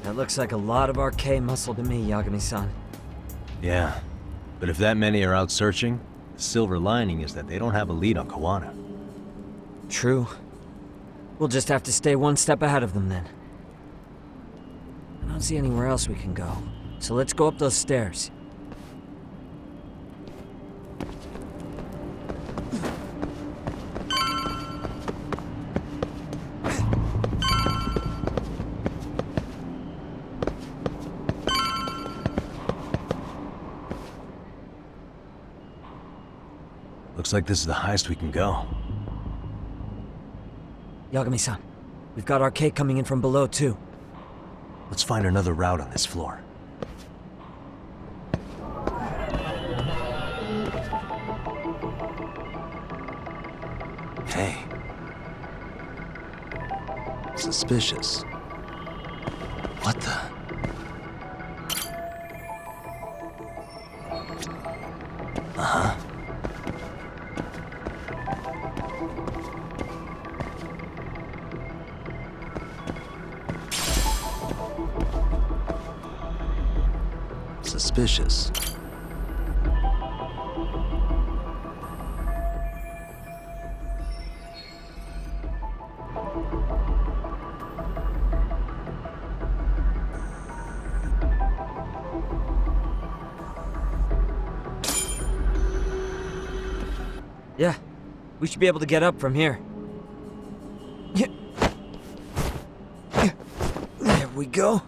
That looks like a lot of arcade muscle to me, Yagami-san. Yeah, but if that many are out searching, the silver lining is that they don't have a lead on Kawana. True. We'll just have to stay one step ahead of them then. I don't see anywhere else we can go, so let's go up those stairs. Looks like this is the highest we can go. Yagami-san, we've got arcade coming in from below too. Let's find another route on this floor. Hey. Suspicious. What the? Uh-huh. Suspicious. Yeah, we should be able to get up from here. There we go.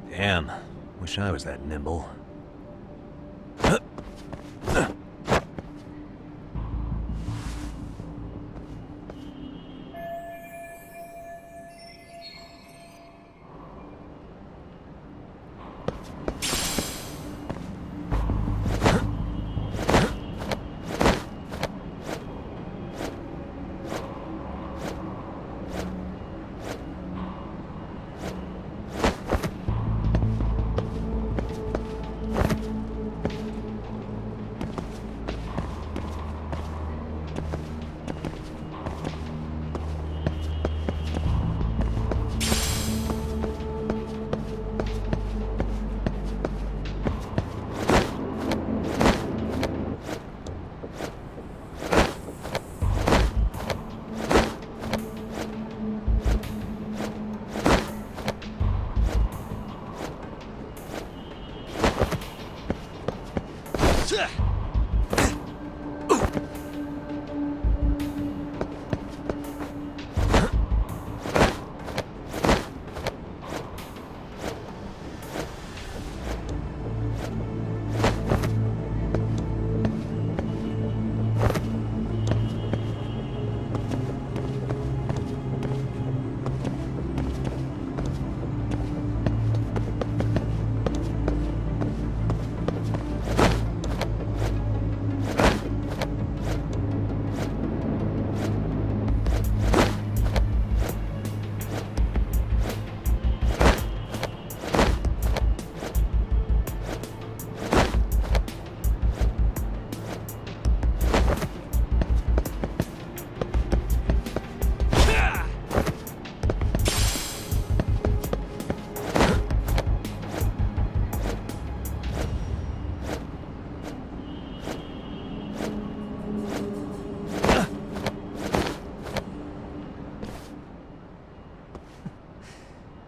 Damn, wish I was that nimble.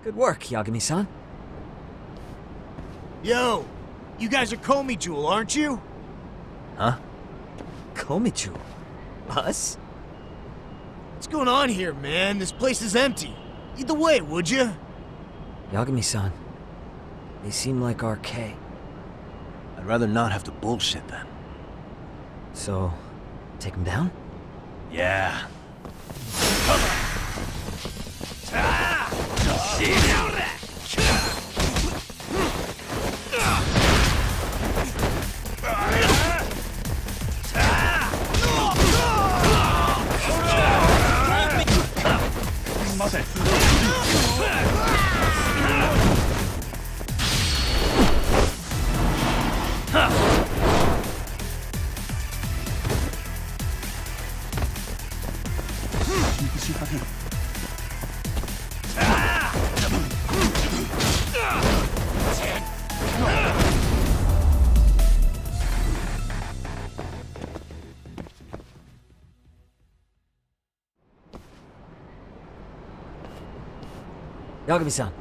Good work, Yagami-san. Yo, you guys are Komi Jewel, aren't you? Huh? Komichu? Us? What's going on here, man? This place is empty. Lead the way, would you? Yagami-san, they seem like RK. I'd rather not have to bullshit then. So, take them down? Yeah. Yagami-san,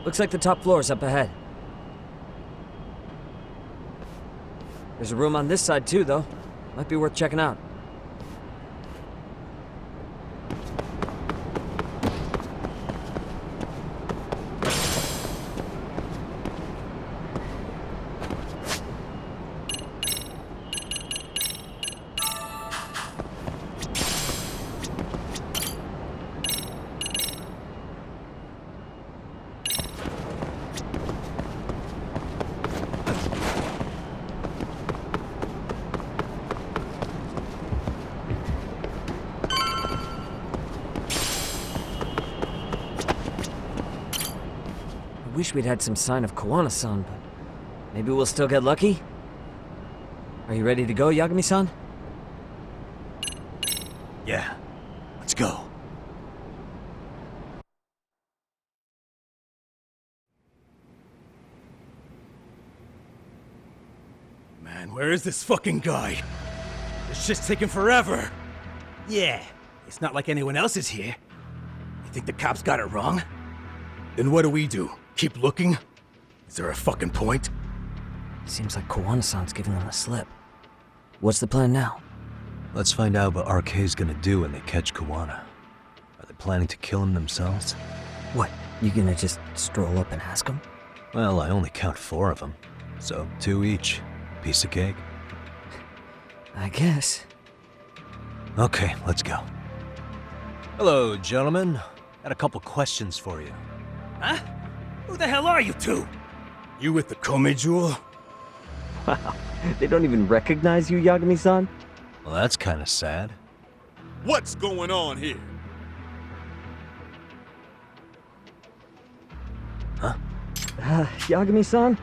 looks like the top floor is up ahead. There's a room on this side too, though. Might be worth checking out. I wish we'd had some sign of Kawana-san, but maybe we'll still get lucky? Are you ready to go, Yagami-san? Yeah, let's go. Man, where is this fucking guy? This shit's taking forever. Yeah, it's not like anyone else is here. You think the cops got it wrong? Then what do? Keep looking? Is there a fucking point? Seems like Kawana-san's giving them the slip. What's the plan now? Let's find out what RK's gonna do when they catch Kawana. Are they planning to kill him themselves? What, you gonna just stroll up and ask them? Well, I only count 4 of them, so 2 each. Piece of cake. I guess. Okay, let's go. Hello, gentlemen. Got a couple questions for you. Huh? Who the hell are you two? You with the Kome jewel? Wow, they don't even recognize you, Yagami-san? Well, that's kind of sad. What's going on here? Yagami-san?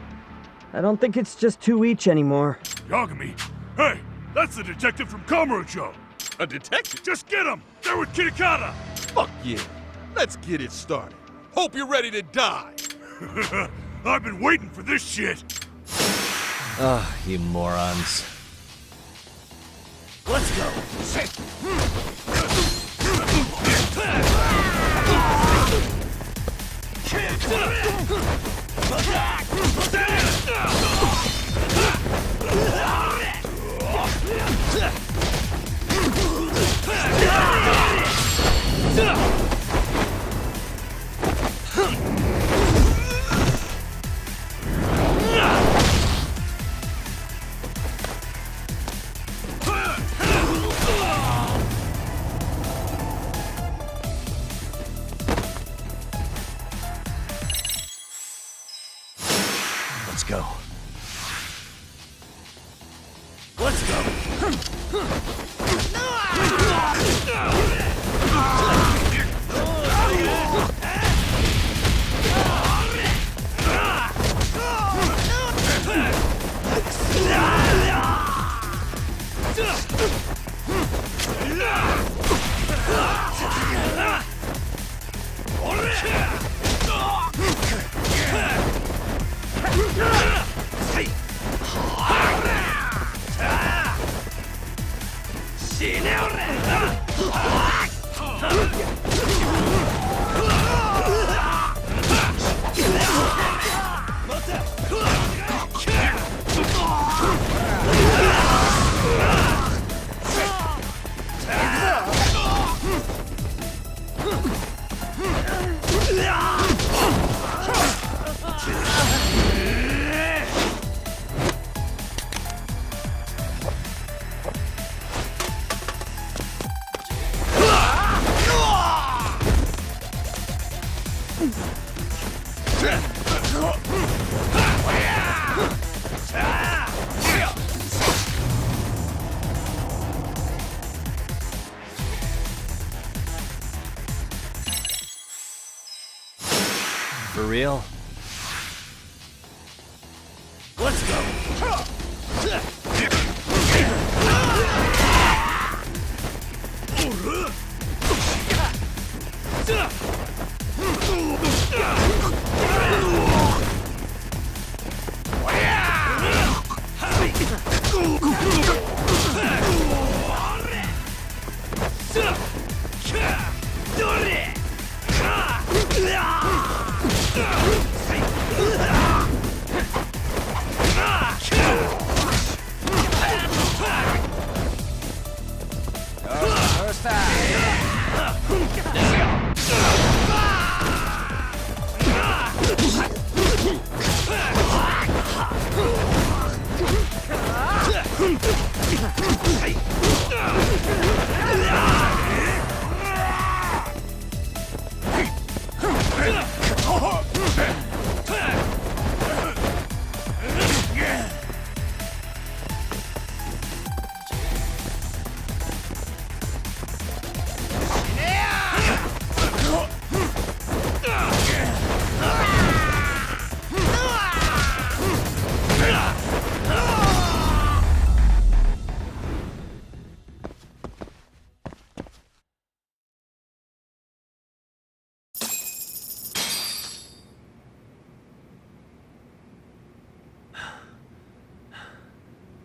I don't think it's just 2 each anymore. Yagami? Hey, that's the detective from Kamurocho. A detective? Just get him! They're with Kitakata! Fuck yeah. Let's get it started. Hope you're ready to die. I've been waiting for this shit. Ah, you morons. Let's go. Let's go. Let's go. For real? Let's go.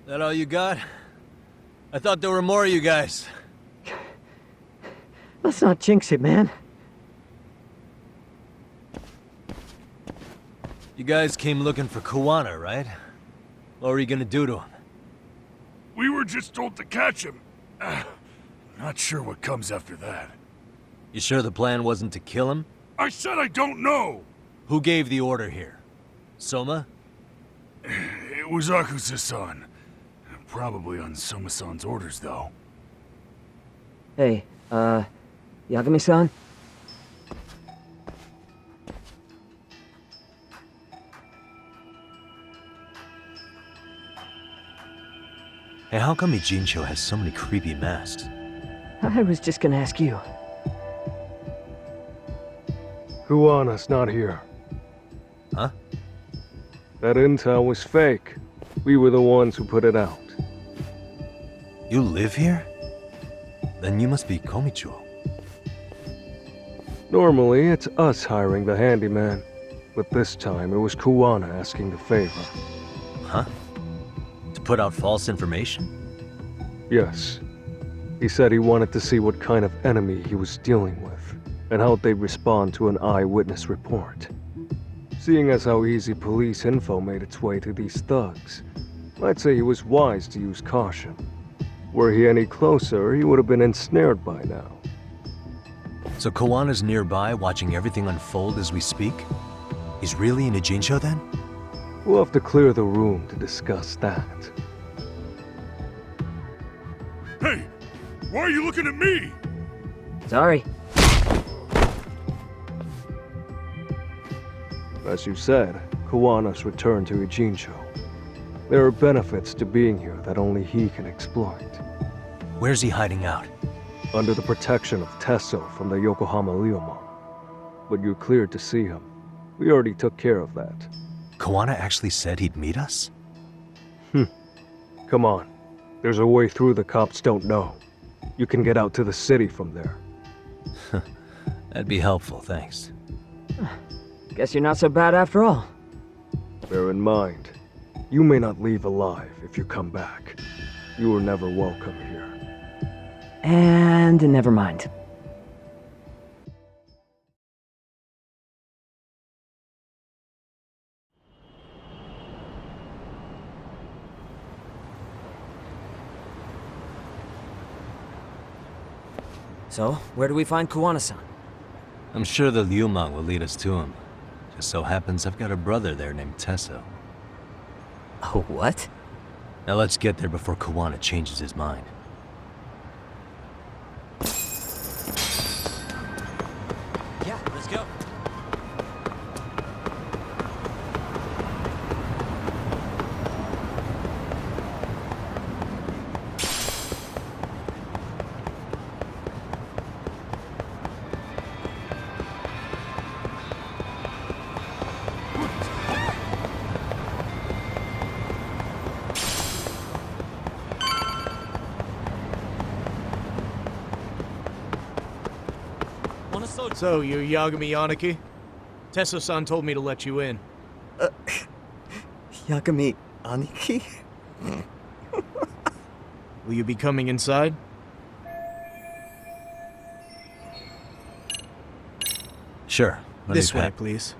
That all you got? I thought there were more of you guys. Let's not jinx it, man. You guys came looking for Kuwana, right? What were you gonna do to him? We were just told to catch him. Not sure what comes after that. You sure the plan wasn't to kill him? I said I don't know! Who gave the order here? Soma? It was Akusa-san. Probably on Soma-san's orders, though. Hey, Yagami-san? Hey, how come Ijincho has so many creepy masks? I was just gonna ask you. Kuwana's not here. Huh? That intel was fake. We were the ones who put it out. You live here? Then you must be Komicho. Normally, it's us hiring the handyman, but this time it was Kuwana asking the favor. Huh? To put out false information? Yes. He said he wanted to see what kind of enemy he was dealing with, and how they'd respond to an eyewitness report. Seeing as how easy police info made its way to these thugs, I'd say he was wise to use caution. Were he any closer, he would have been ensnared by now. So Kawana's nearby, watching everything unfold as we speak? He's really in Ijincho then? We'll have to clear the room to discuss that. Hey! Why are you looking at me? Sorry. As you said, Kawana's returned to Ijincho. There are benefits to being here that only he can exploit. Where's he hiding out? Under the protection of Tesso from the Yokohama Ryoma. But you're cleared to see him. We already took care of that. Kawana actually said he'd meet us? Come on. There's a way through the cops don't know. You can get out to the city from there. That'd be helpful, thanks. Guess you're not so bad after all. Bear in mind, you may not leave alive if you come back. You were never welcome here. And never mind. So, where do we find Kuwana-san? I'm sure the Liumang will lead us to him. Just so happens I've got a brother there named Tesso. Oh, what? Now let's get there before Kawana changes his mind. Yeah, let's go. So, you're Yagami Yanaki? Tesso-san told me to let you in. Yagami Aniki? Will you be coming inside? Sure. Let This me way, pack. please.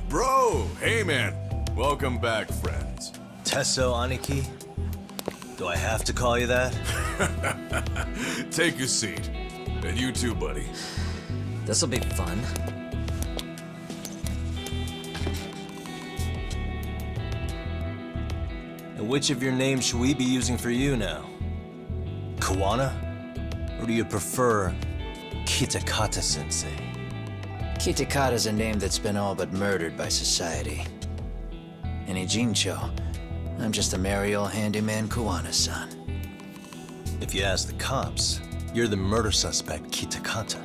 Bro, hey man. Welcome back, friends. Tesso Aniki? Do I have to call you that? Take a seat. And you too, buddy. This'll be fun. And which of your names should we be using for you now? Kawana? Or do you prefer Kitakata-sensei? Kitakata's a name that's been all but murdered by society. And Ijincho, I'm just a merry old handyman Kawana-san. If you ask the cops, you're the murder suspect, Kitakata.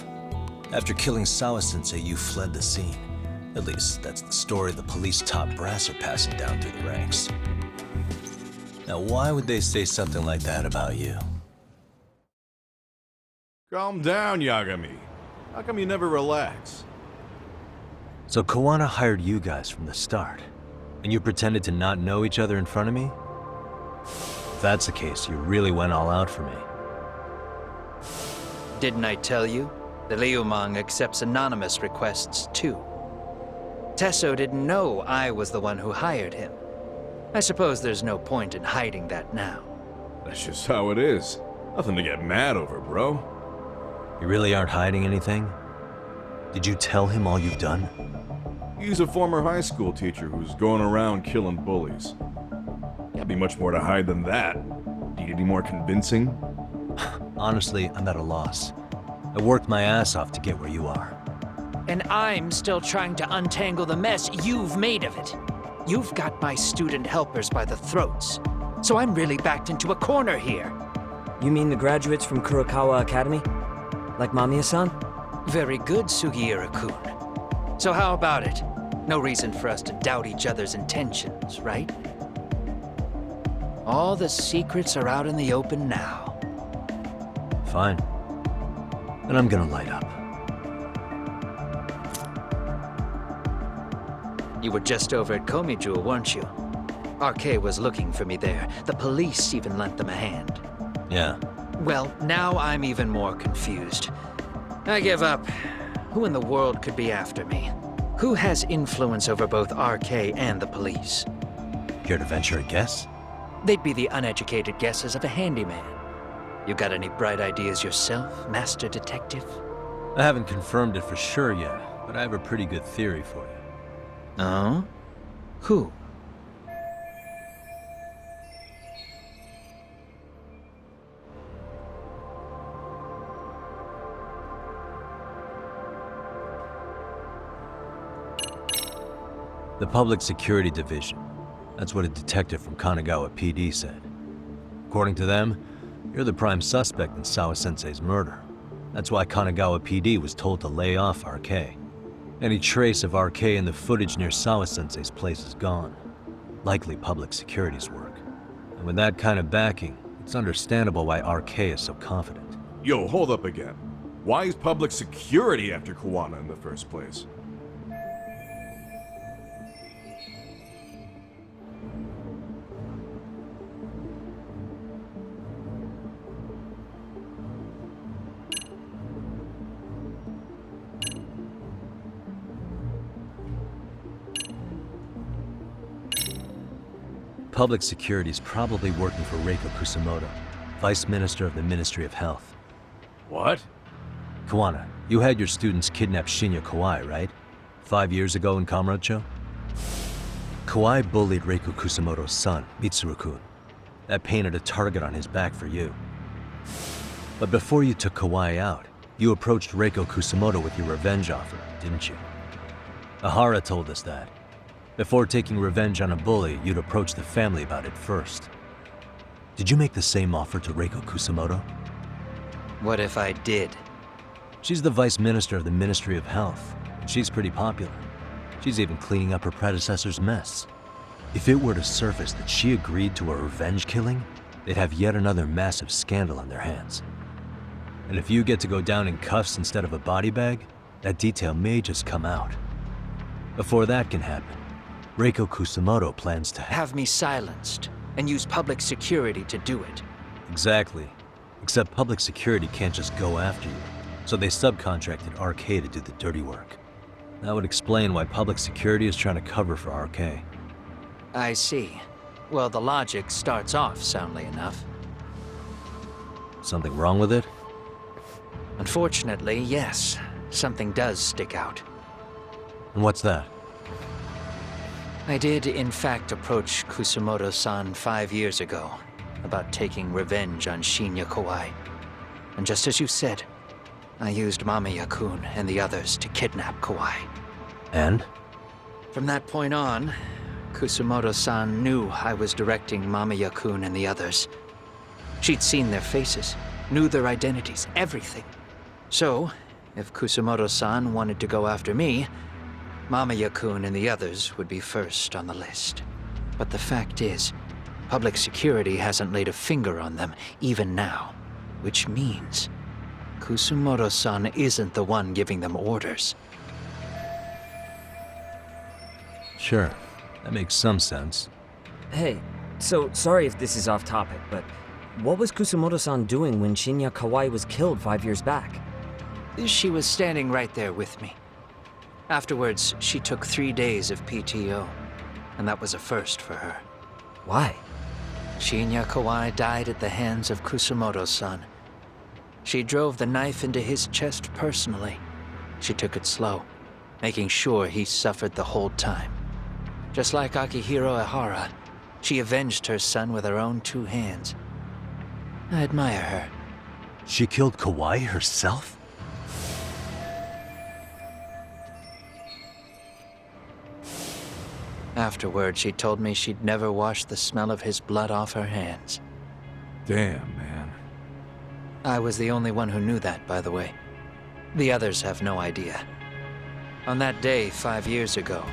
After killing Sawa-sensei, you fled the scene. At least, that's the story the police top brass are passing down through the ranks. Now, why would they say something like that about you? Calm down, Yagami. How come you never relax? So Kawana hired you guys from the start, and you pretended to not know each other in front of me? If that's the case, you really went all out for me. Didn't I tell you? The Liumang accepts anonymous requests too. Tesso didn't know I was the one who hired him. I suppose there's no point in hiding that now. That's just how it is. Nothing to get mad over, bro. You really aren't hiding anything? Did you tell him all you've done? He's a former high school teacher who's going around killing bullies. Can't be much more to hide than that. Need any more convincing? Honestly, I'm at a loss. I worked my ass off to get where you are. And I'm still trying to untangle the mess you've made of it. You've got my student helpers by the throats. So I'm really backed into a corner here. You mean the graduates from Kurokawa Academy? Like Mamiya-san? Very good, Sugiura-kun. So how about it? No reason for us to doubt each other's intentions, right? All the secrets are out in the open now. Fine. Then I'm gonna light up. You were just over at Komiju, weren't you? RK was looking for me there. The police even lent them a hand. Yeah. Well, now I'm even more confused. I give up. Who in the world could be after me? Who has influence over both RK and the police? Care to venture a guess? They'd be the uneducated guesses of a handyman. You got any bright ideas yourself, Master Detective? I haven't confirmed it for sure yet, but I have a pretty good theory for you. Oh? Who? The Public Security Division. That's what a detective from Kanagawa PD said. According to them, you're the prime suspect in Sawa-sensei's murder. That's why Kanagawa PD was told to lay off RK. Any trace of RK in the footage near Sawa-sensei's place is gone. Likely Public Security's work. And with that kind of backing, it's understandable why RK is so confident. Yo, hold up again. Why is public security after Kawana in the first place? Public Security is probably working for Reiko Kusamoto, Vice Minister of the Ministry of Health. What? Kawana, you had your students kidnap Shinya Kawai, right? 5 years ago in Kamurocho? Kawai bullied Reiko Kusamoto's son, Mitsuru-kun. That painted a target on his back for you. But before you took Kawai out, you approached Reiko Kusamoto with your revenge offer, didn't you? Ahara told us that. Before taking revenge on a bully, you'd approach the family about it first. Did you make the same offer to Reiko Kusamoto? What if I did? She's the Vice Minister of the Ministry of Health, and she's pretty popular. She's even cleaning up her predecessor's mess. If it were to surface that she agreed to a revenge killing, they'd have yet another massive scandal on their hands. And if you get to go down in cuffs instead of a body bag, that detail may just come out. Before that can happen, Reiko Kusamoto plans to Have me silenced and use public security to do it. Exactly. Except public security can't just go after you, so they subcontracted RK to do the dirty work. That would explain why public security is trying to cover for RK. I see. Well, the logic starts off soundly enough. Something wrong with it? Unfortunately, yes. Something does stick out. And what's that? I did, in fact, approach Kusumoto-san 5 years ago about taking revenge on Shinya Kawai. And just as you said, I used Mamiya-kun and the others to kidnap Kawai. And? From that point on, Kusumoto-san knew I was directing Mamiya-kun and the others. She'd seen their faces, knew their identities, everything. So, if Kusumoto-san wanted to go after me, Mamiya-kun and the others would be first on the list. But the fact is, public security hasn't laid a finger on them, even now. Which means, Kusumoto-san isn't the one giving them orders. Sure, that makes some sense. Hey, so sorry if this is off topic, but what was Kusumoto-san doing when Shinya Kawai was killed 5 years back? She was standing right there with me. Afterwards, she took 3 days of PTO, and that was a first for her. Why? Shinya Kawai died at the hands of Kusumoto-san. She drove the knife into his chest personally. She took it slow, making sure he suffered the whole time. Just like Akihiro Ehara, she avenged her son with her own 2 hands. I admire her. She killed Kawai herself? Afterward, she told me she'd never wash the smell of his blood off her hands. Damn, man. I was the only one who knew that, by the way. The others have no idea. On that day, 5 years ago,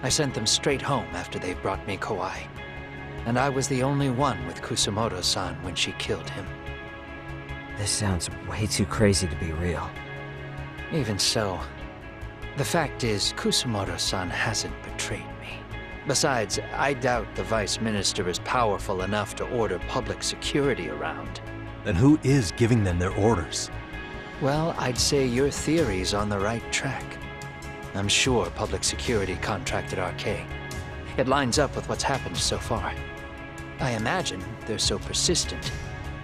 I sent them straight home after they brought me Kawai. And I was the only one with Kusumoto-san when she killed him. This sounds way too crazy to be real. Even so, the fact is, Kusumoto-san hasn't betrayed me. Besides, I doubt the Vice Minister is powerful enough to order public security around. Then who is giving them their orders? Well, I'd say your theory's on the right track. I'm sure public security contracted RK. It lines up with what's happened so far. I imagine they're so persistent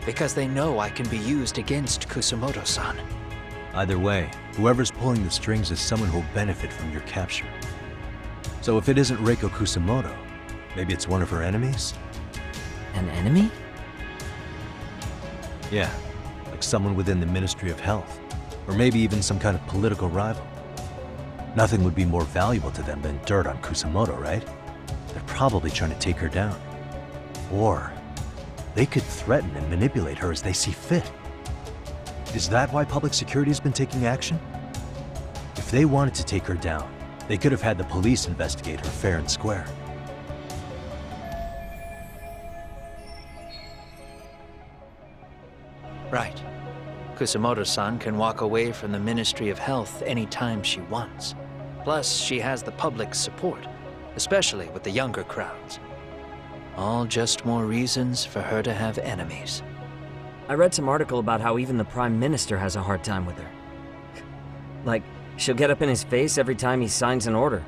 because they know I can be used against Kusumoto-san. Either way, whoever's pulling the strings is someone who'll benefit from your capture. So if it isn't Reiko Kusumoto, maybe it's one of her enemies? An enemy? Yeah, like someone within the Ministry of Health, or maybe even some kind of political rival. Nothing would be more valuable to them than dirt on Kusumoto, right? They're probably trying to take her down. Or they could threaten and manipulate her as they see fit. Is that why public security has been taking action? If they wanted to take her down, they could have had the police investigate her fair and square. Right. Kusumoto-san can walk away from the Ministry of Health anytime she wants. Plus, she has the public's support, especially with the younger crowds. All just more reasons for her to have enemies. I read some article about how even the Prime Minister has a hard time with her. Like, she'll get up in his face every time he signs an order.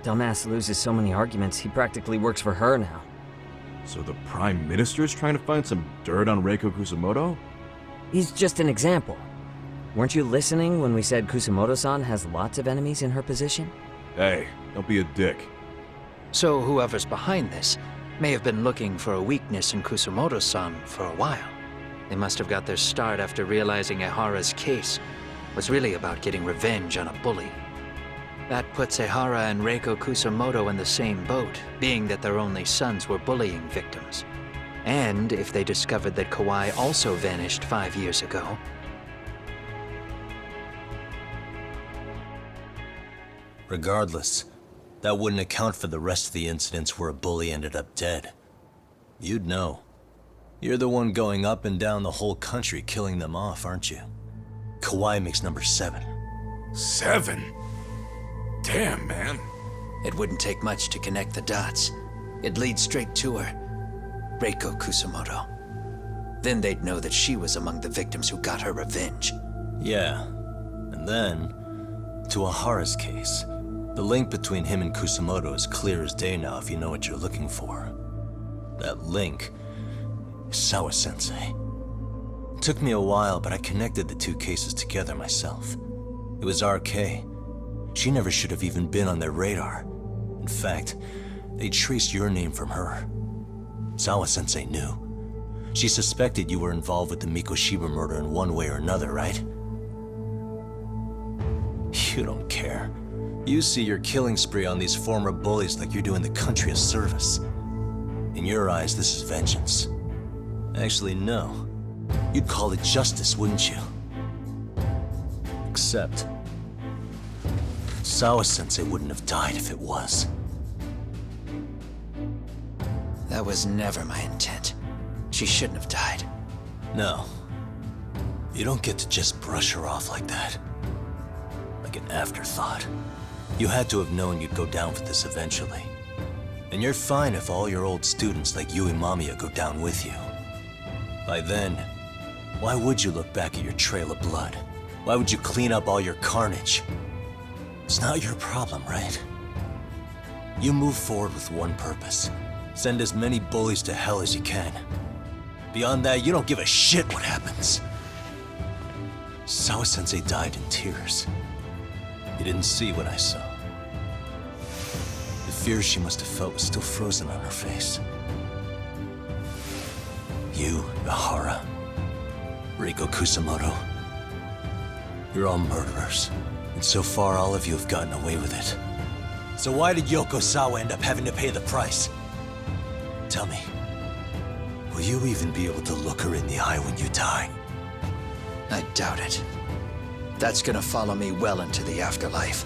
Dumbass loses so many arguments, he practically works for her now. So the Prime Minister's trying to find some dirt on Reiko Kusumoto? He's just an example. Weren't you listening when we said Kusumoto-san has lots of enemies in her position? Hey, don't be a dick. So whoever's behind this may have been looking for a weakness in Kusumoto-san for a while. They must have got their start after realizing Ehara's case was really about getting revenge on a bully. That puts Ehara and Reiko Kusumoto in the same boat, being that their only sons were bullying victims. And if they discovered that Kawai also vanished 5 years ago... Regardless, that wouldn't account for the rest of the incidents where a bully ended up dead. You'd know. You're the one going up and down the whole country killing them off, aren't you? Kawai makes number 7. 7? Damn, man. It wouldn't take much to connect the dots. It'd lead straight to her. Reiko Kusumoto. Then they'd know that she was among the victims who got her revenge. Yeah. And then, to Ehara's case. The link between him and Kusamoto is clear as day now if you know what you're looking for. That link is Sawa-sensei. It took me a while, but I connected the two cases together myself. It was RK. She never should have even been on their radar. In fact, they traced your name from her. Sawa-sensei knew. She suspected you were involved with the Mikoshiba murder in one way or another, right? You don't care. You see your killing spree on these former bullies like you're doing the country a service. In your eyes, this is vengeance. Actually, no. You'd call it justice, wouldn't you? Except, Sawa-sensei wouldn't have died if it was. That was never my intent. She shouldn't have died. No. You don't get to just brush her off like that. Like an afterthought. You had to have known you'd go down for this eventually. And you're fine if all your old students like Yui Mamiya go down with you. By then, why would you look back at your trail of blood? Why would you clean up all your carnage? It's not your problem, right? You move forward with one purpose. Send as many bullies to hell as you can. Beyond that, you don't give a shit what happens. Sawa-sensei died in tears. You didn't see what I saw. The fear she must have felt was still frozen on her face. You, Ihara, Reiko Kusamoto, you're all murderers. And so far, all of you have gotten away with it. So why did Yoko Sawa end up having to pay the price? Tell me, will you even be able to look her in the eye when you die? I doubt it. That's gonna follow me well into the afterlife.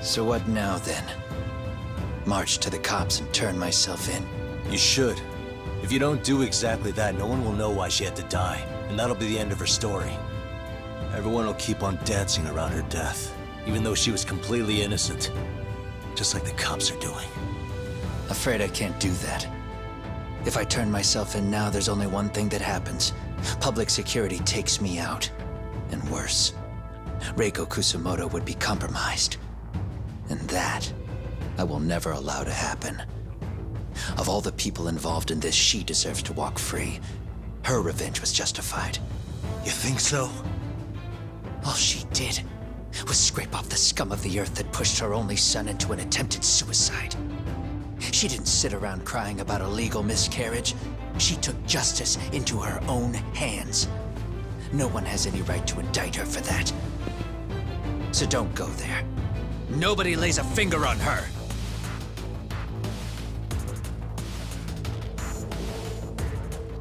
So what now, then? March to the cops and turn myself in? You should. If you don't do exactly that, no one will know why she had to die, and that'll be the end of her story. Everyone will keep on dancing around her death, even though she was completely innocent. Just like the cops are doing. Afraid I can't do that. If I turn myself in now, there's only one thing that happens. Public security takes me out. And worse, Reiko Kusamoto would be compromised. And that, I will never allow to happen. Of all the people involved in this, she deserves to walk free. Her revenge was justified. You think so? All she did was scrape off the scum of the earth that pushed her only son into an attempted suicide. She didn't sit around crying about a legal miscarriage. She took justice into her own hands. No one has any right to indict her for that. So don't go there. Nobody lays a finger on her.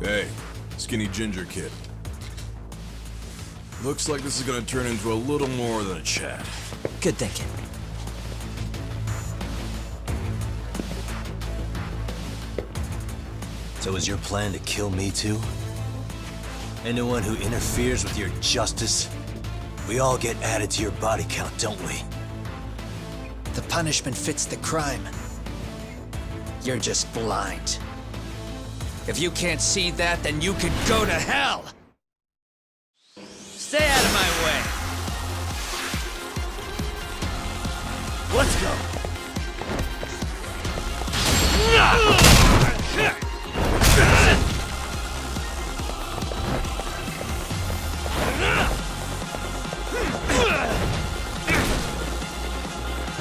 Hey, skinny ginger kid. Looks like this is gonna turn into a little more than a chat. Good thinking. So is your plan to kill me too? Anyone who interferes with your justice? We all get added to your body count, don't we? The punishment fits the crime. You're just blind. If you can't see that, then you can go to hell! Stay out of my way! Let's go!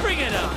Bring it on!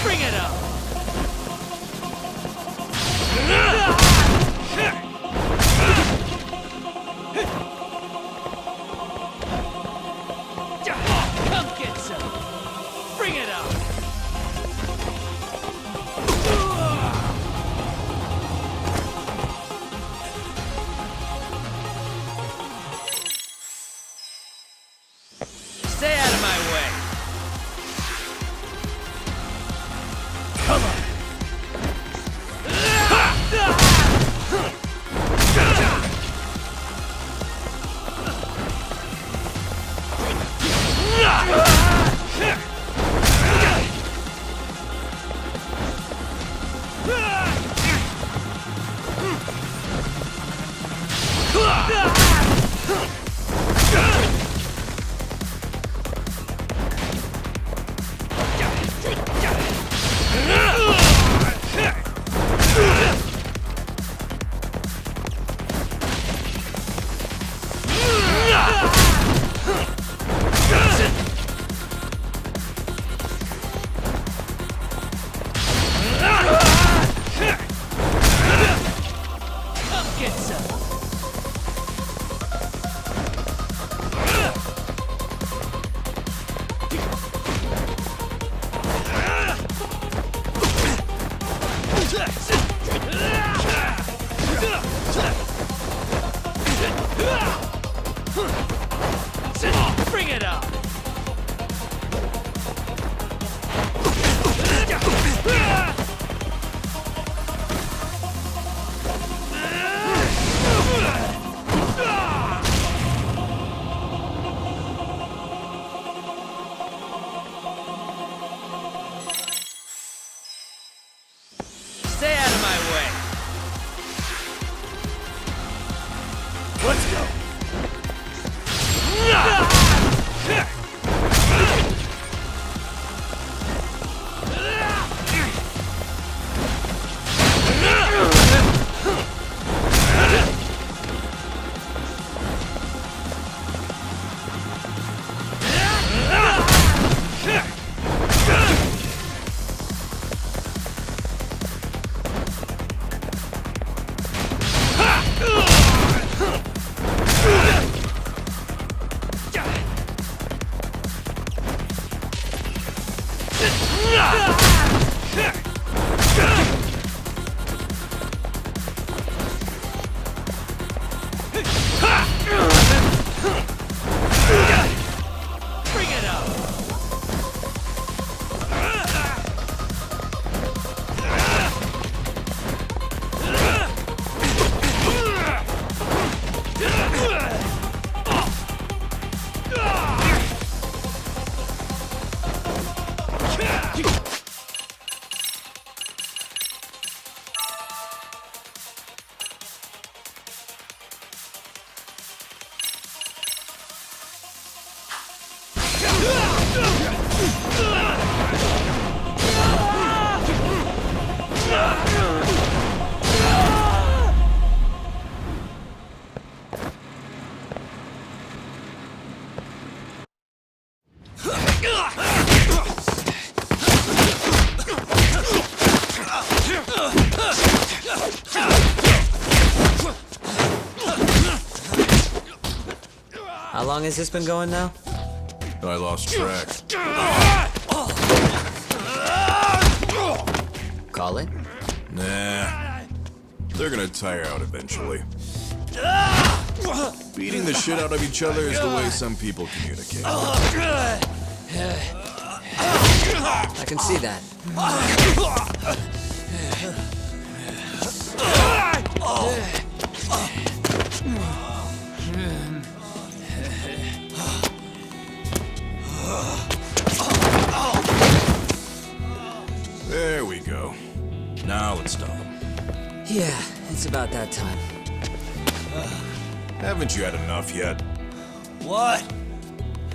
Bring it up! Come get some! Bring it up! Stay out of my way! Get some! Bring it up! Stay out of my way! Let's go. Bring it up! How long has this been going now? I lost track. Call it? Nah. They're gonna tire out eventually. Beating the shit out of each other is the way some people communicate. I can see that. There we go. Now let's stop them. Yeah, it's about that time. Haven't you had enough yet? What?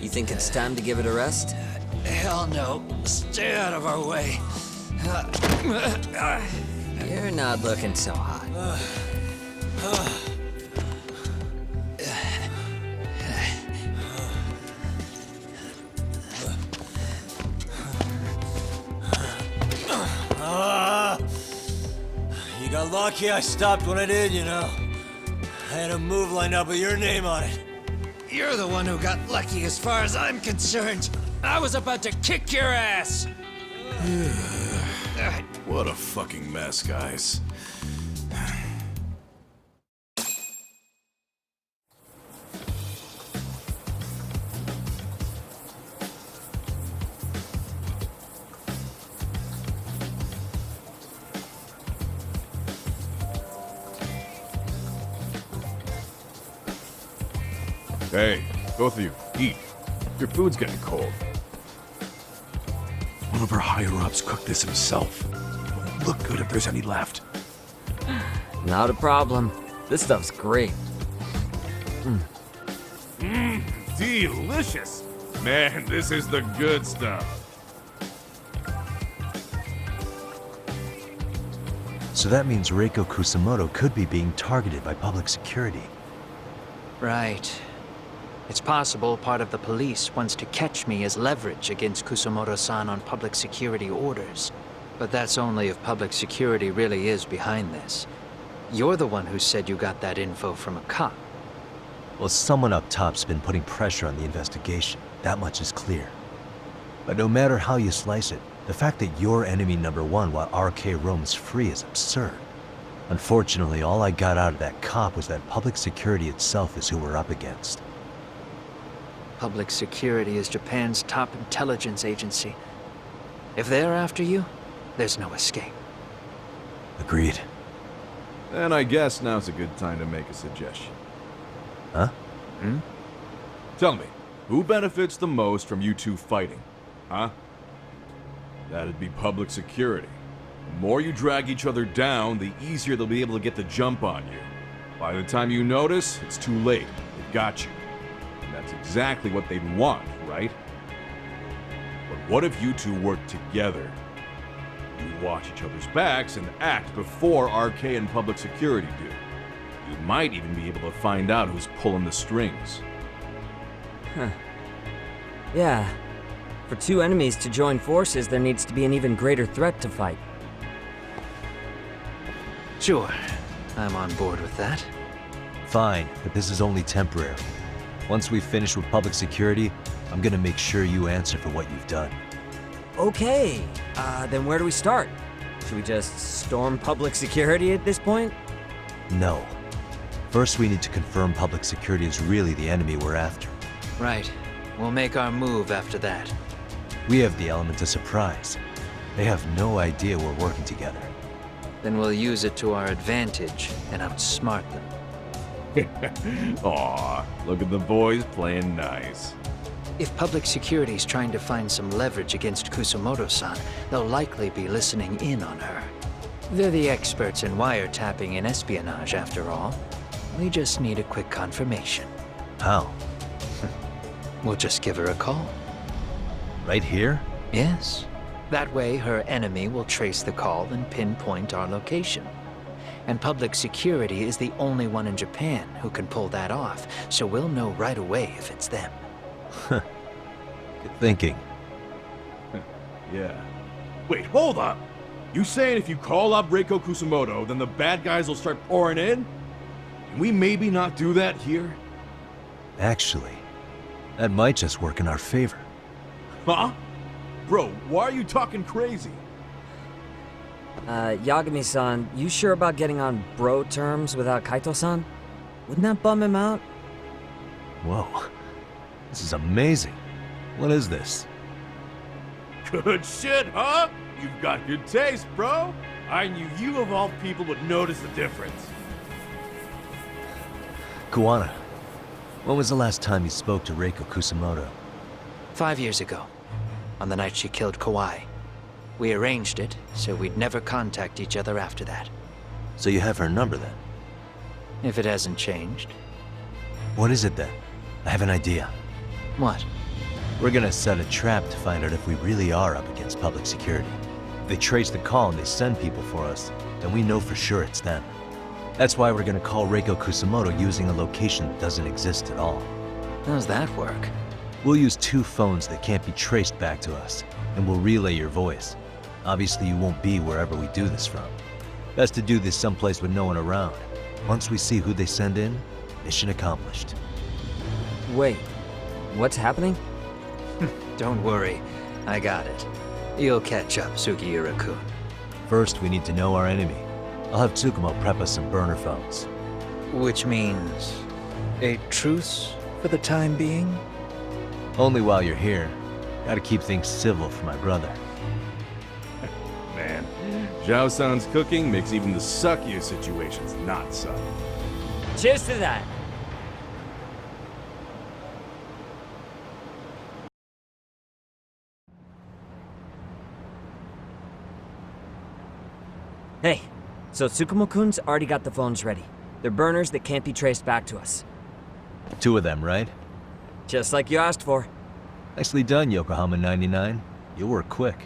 You think it's time to give it a rest? Hell no. Stay out of our way. You're not looking so hot. You got lucky I stopped when I did, you know. I had a move lined up with your name on it. You're the one who got lucky as far as I'm concerned. I was about to kick your ass. What a fucking mess, guys. Hey, both of you, eat. Your food's getting cold. One of our higher-ups cooked this himself. Won't look good if there's any left. Not a problem. This stuff's great. Delicious! Man, this is the good stuff. So that means Reiko Kusamoto could be being targeted by public security. Right. It's possible part of the police wants to catch me as leverage against Kusamoto-san on public security orders. But that's only if public security really is behind this. You're the one who said you got that info from a cop. Well, someone up top's been putting pressure on the investigation. That much is clear. But no matter how you slice it, the fact that you're enemy number one while RK roams free is absurd. Unfortunately, all I got out of that cop was that public security itself is who we're up against. Public security is Japan's top intelligence agency. If they're after you, there's no escape. Agreed. And I guess now's a good time to make a suggestion. Huh? Tell me, who benefits the most from you two fighting? Huh? That'd be public security. The more you drag each other down, the easier they'll be able to get the jump on you. By the time you notice, it's too late. They've got you. And that's exactly what they'd want, right? But what if you two work together? You watch each other's backs and act before RK and public security do. You might even be able to find out who's pulling the strings. Yeah. For two enemies to join forces, there needs to be an even greater threat to fight. Sure, I'm on board with that. Fine, but this is only temporary. Once we finish with public security, I'm gonna make sure you answer for what you've done. Okay, then where do we start? Should we just storm public security at this point? No. First, we need to confirm public security is really the enemy we're after. Right. We'll make our move after that. We have the element of surprise. They have no idea we're working together. Then we'll use it to our advantage and outsmart them. Aw, look at the boys playing nice. If public security's trying to find some leverage against Kusamoto-san, they'll likely be listening in on her. They're the experts in wiretapping and espionage, after all. We just need a quick confirmation. How? We'll just give her a call. Right here? Yes. That way, her enemy will trace the call and pinpoint our location. And public security is the only one in Japan who can pull that off, so we'll know right away if it's them. Good thinking. Yeah. Wait, hold up! You saying if you call up Reiko Kusamoto, then the bad guys will start pouring in? Can we maybe not do that here? Actually, that might just work in our favor. Huh? Bro, why are you talking crazy? Yagami-san, you sure about getting on bro terms without Kaito-san? Wouldn't that bum him out? Whoa. This is amazing. What is this? Good shit, huh? You've got good taste, bro. I knew you of all people would notice the difference. Kuwana, when was the last time you spoke to Reiko Kusamoto? 5 years ago, on the night she killed Kawai. We arranged it, so we'd never contact each other after that. So you have her number then? If it hasn't changed. What is it then? I have an idea. What? We're gonna set a trap to find out if we really are up against public security. If they trace the call and they send people for us, then we know for sure it's them. That's why we're gonna call Reiko Kusamoto using a location that doesn't exist at all. How's that work? We'll use 2 phones that can't be traced back to us, and we'll relay your voice. Obviously, you won't be wherever we do this from. Best to do this someplace with no one around. Once we see who they send in, mission accomplished. Wait, what's happening? Don't worry, I got it. You'll catch up, Sugiura-kun. First, we need to know our enemy. I'll have Tsukumo prep us some burner phones. Which means a truce for the time being? Only while you're here. Gotta keep things civil for my brother. Man, Zhao-san's cooking makes even the suckiest situations not suck. Cheers to that! Hey, so Tsukumo-kun's already got the phones ready. They're burners that can't be traced back to us. 2 of them, right? Just like you asked for. Nicely done, Yokohama 99. You'll work quick.